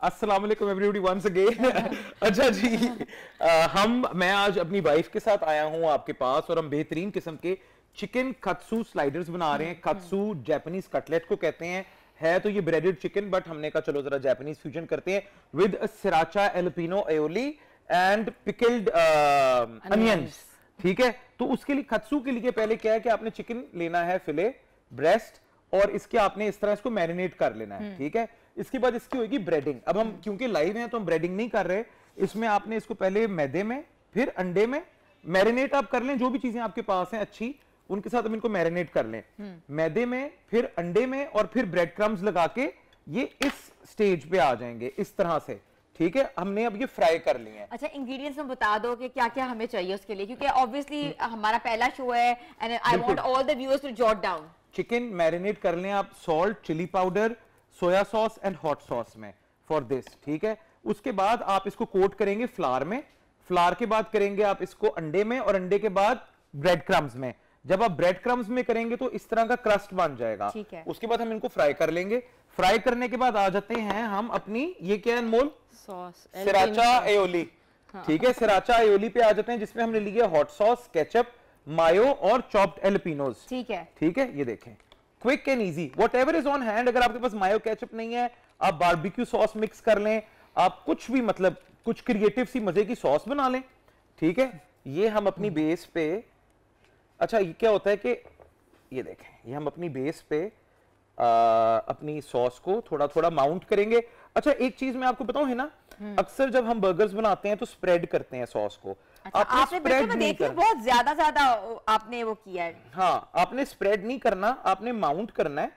अस्सलाम वालेकुम everybody once again. अच्छा जी, मैं आज अपनी वाइफ के साथ आया हूं आपके पास और हम बेहतरीन किस्म के चिकन कत्सू स्लाइडर्स बना रहे हैं। कत्सू जापानीज कटलेट को कहते हैं, है तो ये ब्रेडेड चिकन, बट हमने कहा चलो जरा जापानीज फ्यूजन करते हैं with sriracha jalapeno aioli and pickled onions. ठीक है, तो उसके लिए कत्सू के लिए पहले क्या है कि आपने चिकन लेना है, फिले ब्रेस्ट, और इसके आपने इस तरह इसको मैरिनेट कर लेना है। ठीक है, इसके बाद इसकी होगी ब्रेडिंग। अब हम क्योंकि लाइव हैं तो हम ब्रेडिंग नहीं कर रहे, इसमें आपने इसको पहले मैदे में फिर अंडे में मैरिनेट आप कर लें, जो भी चीजें आपके पास हैं अच्छी उनके साथ हम इनको मैरिनेट कर लें, मैदे में फिर अंडे में और फिर ब्रेड क्रम्स लगा के ये इस स्टेज पे आ जाएंगे इस तरह से। ठीक है, हमने अब ये फ्राई कर लिए हैं। अच्छा, इंग्रेडिएंट्स में बता दो कि क्या क्या हमें चाहिए उसके लिए, क्योंकि ऑब्वियसली हमारा पहला शो है and I want all the viewers to jot down. Chicken marinate कर लें आप salt, chilli powder, soya sauce and hot sauce में फॉर दिस। ठीक है, उसके बाद आप इसको कोट करेंगे फ्लावर में, फ्लावर के बाद करेंगे आप इसको अंडे में, और अंडे के बाद ब्रेड क्रम्स में। जब आप ब्रेड क्रम्स में करेंगे तो इस तरह का क्रस्ट बन जाएगा। उसके बाद हम इनको फ्राई कर लेंगे। फ्राई करने के बाद आ जाते हैं हम अपनी, ये क्या है अनमोल? Sauce, sriracha aioli. ठीक है, सिराचा एओली पे आ जाते हैं, जिसमें हमने लिया हॉट सॉस, केचप, मायो और चॉप्ड एलपिनोज। ठीक है, ठीक है, ये देखें, quick and easy, whatever is on hand. अगर आपके पास मायो केचप नहीं है, आप बारबेक्यू सॉस मिक्स कर लें, आप कुछ भी मतलब कुछ क्रिएटिव सी मजे की सॉस बना लें। ठीक है, ये हम अपनी बेस पे, अच्छा ये क्या होता है कि ये देखें, ये हम अपनी बेस पे अपनी सॉस को थोड़ा थोड़ा माउंट करेंगे। अच्छा एक चीज मैं आपको बताऊं है ना, अक्सर जब हम बर्गर्स बनाते हैं तो स्प्रेड करते हैं सॉस को। अच्छा, आपने स्प्रेड नहीं करना, बहुत ज्यादा आपने वो किया है। हाँ, आपने स्प्रेड नहीं करना, आपने माउंट करना है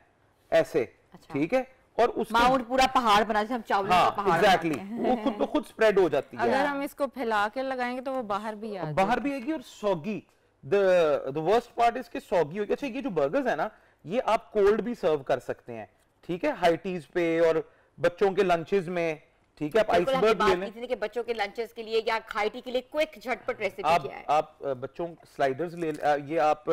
ऐसे। अच्छा। ठीक है, और उसको माउंट पूरा पहाड़ बना, जैसे हम चावल का पहाड़। एग्जैक्टली, वो खुद ब खुद स्प्रेड हो जाती है। अगर हम इसको फैला के लगाएंगे तो वो बाहर भी आएगी और soggy. The worst part is के सॉगी होगी। अच्छा, ये जो बर्गर्स है ना, ये आप कोल्ड भी सर्व कर सकते हैं। ठीक है, हाई टीज पे और बच्चों के लंचेस में। ठीक है, आप आइसबर्ग ले लें कि बच्चों के लंचेस के लिए या हाई टी के लिए क्विक झटपट रेसिपी क्या है। आप बच्चों स्लाइडर्स ले, ये आप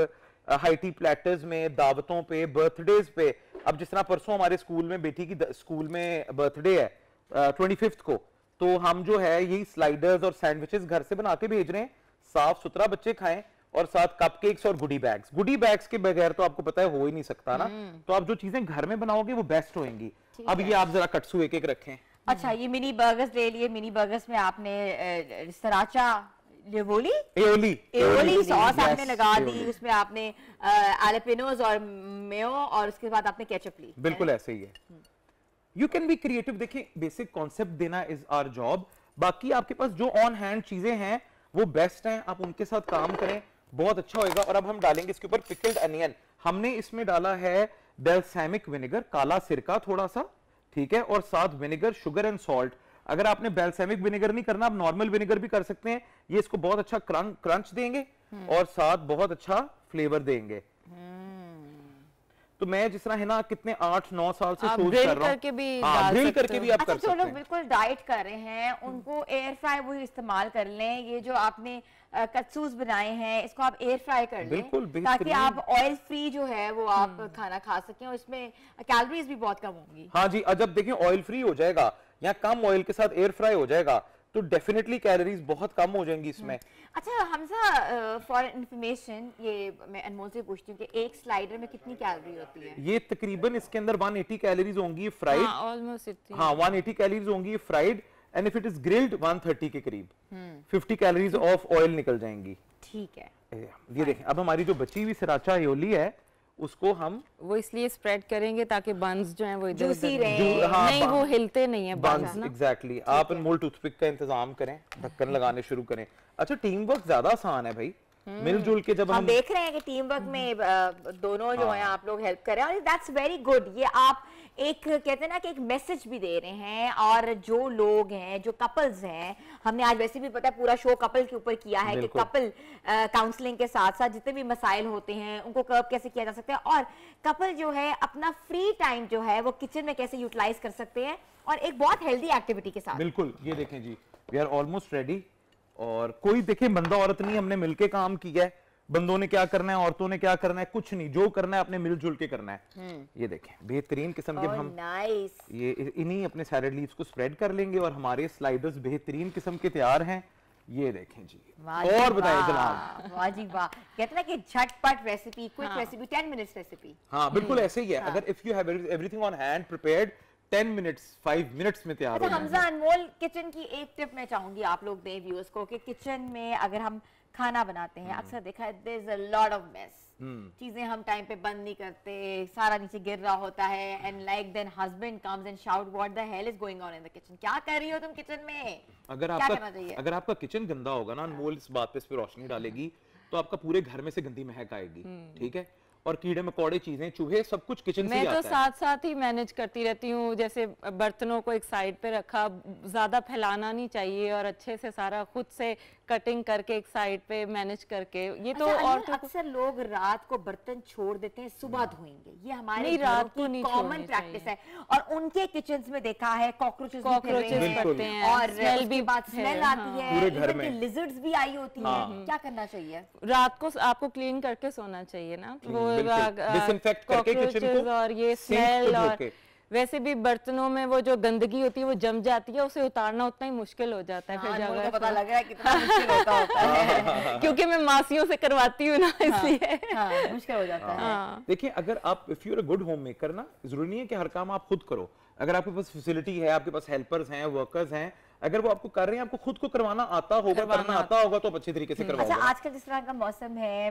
हाई टी प्लेटर्स में, दावतों पे, बर्थडेज पे। अब जिस तरह परसों हमारे स्कूल में बेटी की स्कूल में बर्थडे है 25 को, तो हम जो है यही स्लाइडर्स और सैंडविचेस घर से बना के भेज रहे हैं, साफ सुथरा बच्चे खाएं, और साथ कपकेक्स और गुडी बैग्स के बगैर तो आपको पता है हो ही नहीं सकता ना। तो आप जो चीजें घर में बनाओगे वो बेस्ट होंगी। अब ये आप जरा कट्सू एक एक रखें। अच्छा, ये मिनी बर्गर्स ले लिए, मिनी बर्गर्स में आपने सराचा एओली सॉस आपने लगा दी, उसमें आपने एलपिनोज और मेयो, और उसके बाद आपने केचप ली। बिल्कुल ऐसे ही है। You can be creative. देखिए, बेसिक कॉन्सेप्ट देना इज आवर जॉब, बाकी आपके पास जो ऑन हैंड चीजें हैं वो बेस्ट हैं, आप उनके साथ काम करें, बहुत अच्छा होएगा। और अब हम डालेंगे इसके ऊपर पिकल्ड अनियन। हमने इसमें डाला है बेल्सामिक विनेगर, काला सिरका थोड़ा सा। ठीक है, और साथ विनेगर, शुगर एंड सॉल्ट। अगर आपने बेल्सामिक विनेगर नहीं करना, आप नॉर्मल विनेगर भी कर सकते हैं। ये इसको बहुत अच्छा क्रंच देंगे और साथ बहुत अच्छा फ्लेवर देंगे। तो मैं जिस तरह है ना, कितने 8-9 साल से शूट कर रहा हूं, ग्रिल करके भी आप कर सकते हैं। जो लोग बिल्कुल डाइट कर रहे हैं उनको एयर फ्राई वो इस्तेमाल कर लें। ये जो आपने कत्सूस बनाए हैं, इसको आप एयर फ्राई कर लें, ताकि आप ऑयल फ्री जो है वो आप खाना खा सकें, और इसमें कैलोरीज भी बहुत कम होंगी। हाँ जी, जब देखें ऑयल फ्री हो जाएगा या कम ऑयल के साथ एयर फ्राई हो जाएगा तो डेफिनेटली कैलोरीज बहुत कम हो जाएंगी इसमें। अच्छा हमजा, फॉर इंफॉर्मेशन, ये मैं अनमोल से पूछती हूँ कि एक स्लाइडर में कितनी कैलोरी होती है? ये तकरीबन इसके अंदर 180 कैलोरीज होंगी फ्राइड। ऑलमोस्ट इतनी। हाँ, 180 कैलोरीज होंगी fried, and if it is grilled 130 के करीब 50 कैलोरीज ऑफ ऑयल निकल जाएंगी। ठीक है, ये देखें, अब हमारी जो बची हुई सिराचा एओली है उसको हम वो इसलिए स्प्रेड करेंगे ताकि बंस जो हैं वो इधर जूसी रहे। नहीं, वो हिलते नहीं है बंस। एग्जैक्टली, आप अनमोल टूथपिक का इंतजाम करें, ढक्कन लगाने शुरू करें। अच्छा, टीम वर्क ज्यादा आसान है भाई, मिलजुल के जब हम देख रहे हैं कि टीम वर्क में दोनों जो है आप लोग हेल्प कर रहे हैं, और दैट्स वेरी गुड। ये आप एक कहते हैं ना कि एक मैसेज भी दे रहे हैं, और जो लोग हैं, जो कपल्स हैं, हमने आज वैसे भी पता है पूरा शो कपल के ऊपर किया है कि कपल काउंसलिंग के साथ साथ जितने भी मसाइल होते हैं उनको कर्व कैसे किया जा सकता है, और कपल जो है अपना फ्री टाइम जो है वो किचन में कैसे यूटिलाइज कर सकते हैं, और एक बहुत हेल्दी एक्टिविटी के साथ। बिल्कुल, ये देखें जी, वी आर ऑलमोस्ट रेडी। और कोई देखें बंदा औरत नहीं, हमने मिलके काम किया है, बंदों ने क्या करना है, औरतों ने क्या करना है, कुछ नहीं, जो करना है अपने मिलजुल के करना है। ये देखें बेहतरीन किस्म के हम ये इन्हीं अपने सैलेड लीव्स को स्प्रेड कर लेंगे और हमारे स्लाइडर्स बेहतरीन किस्म के तैयार हैं। ये देखें जी, और बताएं जनाब। वाह जी वाह, कहते ना कि झटपट recipe, quick recipe, 10 minutes recipe. हाँ बिल्कुल ऐसे ही है। अगर if you have everything on hand prepared 10 minutes 5 minutes में तैयार हो जाएगा। हमजा, अनमोल किचन की एक टिप मैं चाहूंगी आप लोग दें व्यूअर्स को कि किचन में अगर हम खाना बनाते हैं, अक्सर देखा है there is a lot of mess, चीजें हम टाइम पे बंद नहीं करते, सारा नीचे गिर रहा होता है, and like then husband comes and shout what the hell is going on in the kitchen, क्या कर रही हो तुम किचन में। अगर आपका किचन गंदा होगा ना, अनमोल इस बात पे इस पे रोशनी डालेगी, तो आपका पूरे घर में से गंदी महक आएगी। ठीक है, और कीड़े मकोड़े, चीजें, चूहे, सब कुछ किचन से ही आता है। मैं तो साथ साथ ही मैनेज करती रहती हूँ, जैसे बर्तनों को एक साइड पे रखा, ज्यादा फैलाना नहीं चाहिए, और अच्छे से सारा खुद से कटिंग करके एक साइड पे मैनेज करके। ये तो और अक्सर लोग रात को बर्तन छोड़ देते हैं, सुबह धोएंगे, ये हमारे रात को नहीं कॉमन प्रैक्टिस है, और उनके किचन्स में देखा है कॉकरोचेस करते हैं, और स्मेल भी स्मेल आती है, पूरे घर में लिजर्ड्स भी आई होती है। क्या करना चाहिए? रात को आपको क्लीन करके सोना चाहिए ना, वो डिसइंफेक्ट करके किचन को, और ये स्मेल, और वैसे भी बर्तनों में वो जो गंदगी होती है वो जम जाती है, उसे उतारना उतना ही मुश्किल हो जाता है। फिर जगह पता लग रहा है कितना मुश्किल होता है क्योंकि मैं मासियों से करवाती हूँ ना, इसलिए मुश्किल हो जाता है। देखिए, अगर आप if you are a good homemaker ना, जरूरी नहीं है कि हर काम आप खुद करो। अगर आपके पास फैसिलिटी है, आपके पास हेल्पर्स हैं, वर्कर्स हैं, अगर वो आपको कर रहे हैं, आपको खुद को करवाना आता होगा, करना आता होगा, तो आप अच्छे तरीके से करवाओगे। अच्छा, आजकल जिस तरह का मौसम है,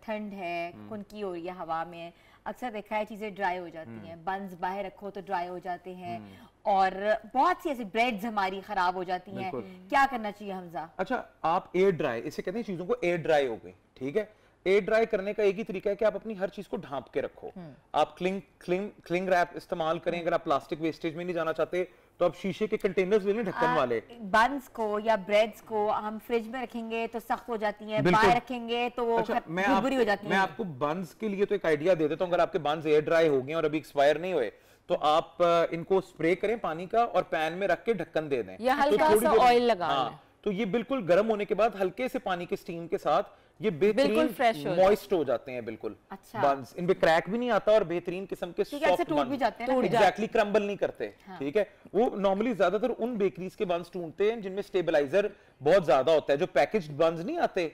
ठंड है, खुनकी हो रही है हवा में, अक्सर देखा है चीजें ड्राई हो जाती हैं, बंस बाहर रखो तो ड्राई हो जाते हैं, और बहुत सी ऐसी ब्रेड्स हमारी खराब हो जाती हैं। क्या करना चाहिए हमजा? अच्छा, आप एयर ड्राई, इसे कहते हैं चीजों को एयर ड्राई हो गई, ठीक है। एयर ड्राई करने का एक ही तरीका है कि आप अपनी हर चीज को ढांप के रखो। आप क्लिंग रैप इस्तेमाल करें। अगर आप प्लास्टिक वेस्टेज में नहीं जाना चाहते तो आप शीशे के कंटेनर्स ले लें ढक्कन वाले। बंस को या ब्रेड्स को हम फ्रिज में रखेंगे तो सख्त हो जाती हैं, बाहर रखेंगे तो वो बुरी हो जाती है। मैं आपको बंस के लिए तो एक आइडिया दे देता हूँ। अगर आपके बंस एयर ड्राई हो गए और अभी एक्सपायर नहीं हुए, तो आप इनको स्प्रे करें पानी का और पैन में रख के ढक्कन दे दें, या हल्का सा ऑयल लगा लें। तो ये बिल्कुल गर्म होने के बाद हल्के से पानी के स्टीम के साथ ये बेहतरीन मॉइस्ट हो जाते हैं बिल्कुल। अच्छा। बंस इनमें क्रैक भी नहीं आता और बेहतरीन किस्म के सॉफ्ट टूट भी जाते हैं, एग्जैक्टली क्रम्बल नहीं करते। ठीक है, वो नॉर्मली ज्यादातर उन बेकरीज के बंस टूटते हैं जिनमें स्टेबलाइजर बहुत ज्यादा होता है। जो पैकेज्ड बंस नहीं आते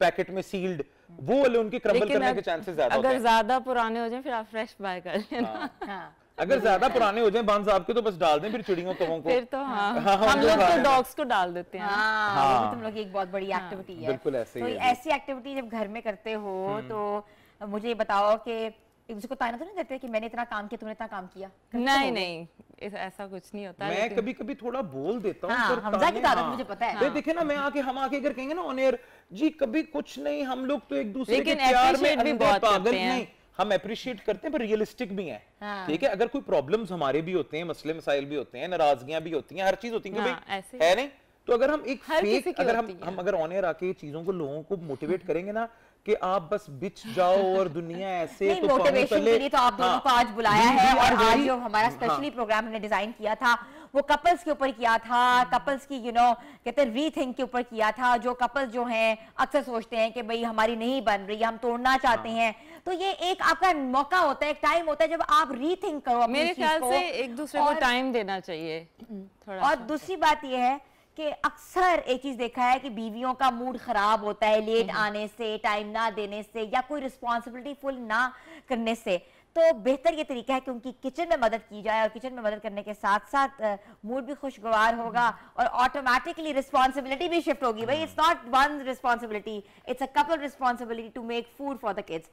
पैकेट में सील्ड, वो वाले उनके क्रम्बल करने के चांसेस ज्यादा होते हैं। अगर ज्यादा पुराने हो जाए फिर आप फ्रेश बाय कर लेना। अगर ज्यादा पुराने हो जाए बंस आपके, तो बस डाल दें फिर चिड़ियों कवों को। फिर तो हम लोग तो डॉग्स को डाल देते हैं। वो तुम लोग की एक बहुत बड़ी एक्टिविटी है। बिल्कुल ऐसे ही है। ऐसी एक्टिविटी जब घर में करते हो तो मुझे ये बताओ कि एक दूसरे को ताना तो नहीं देते कि मैंने इतना काम किया, तुमने इतना काम किया? नहीं, ऐसा कुछ नहीं होता। मैं कभी कभी थोड़ा बोल देता हूँ। हमजा की तारीफ मुझे पता है। देखे ना, हम आके अगर कहेंगे ना ऑन एयर, जी कभी कुछ नहीं, हम लोग तो एक दूसरे के प्यार में अंधे पागल नहीं, हम अप्रिशिएट करते हैं पर रियलिस्टिक भी हैं। ठीक है, अगर कोई प्रॉब्लम्स हमारे भी होते हैं, मसले मसाइल भी होते हैं, नाराजगियां भी होती हैं, हर चीज होती है, भाई है नहीं, तो अगर हम एक फेक, अगर ऑन एयर आके चीजों को लोगों को मोटिवेट करेंगे ना कि आप बस बिच जाओ और दुनिया ऐसे, तो मोटिवेशन के लिए तो आप दोनों को आज बुलाया है, और आज जो हमारा स्पेशली प्रोग्राम हमने डिजाइन किया था वो कपल्स के ऊपर किया था, कपल्स की कहते हैं रीथिंक के ऊपर किया था। जो कपल्स जो हैं अक्सर सोचते हैं कि भाई हमारी नहीं बन रही, हम तोड़ना चाहते हैं, तो ये एक आपका मौका होता है, एक टाइम होता है जब आप रीथिंक करो। मेरे ख्याल से एक दूसरे को टाइम देना चाहिए थोड़ा। और दूसरी बात ये है कि अक्सर एक चीज देखा है कि बीवियों का मूड खराब होता है लेट आने से, टाइम ना देने से, या कोई रिस्पॉन्सिबिलिटी फुल ना करने से। तो बेहतर ये तरीका है कि उनकी किचन में मदद की जाए, और किचन में मदद करने के साथ साथ मूड भी खुशगवार होगा और ऑटोमेटिकली रिस्पॉन्सिबिलिटी भी शिफ्ट होगी। भाई it's not one responsibility, it's a couple responsibility to make food for the kids.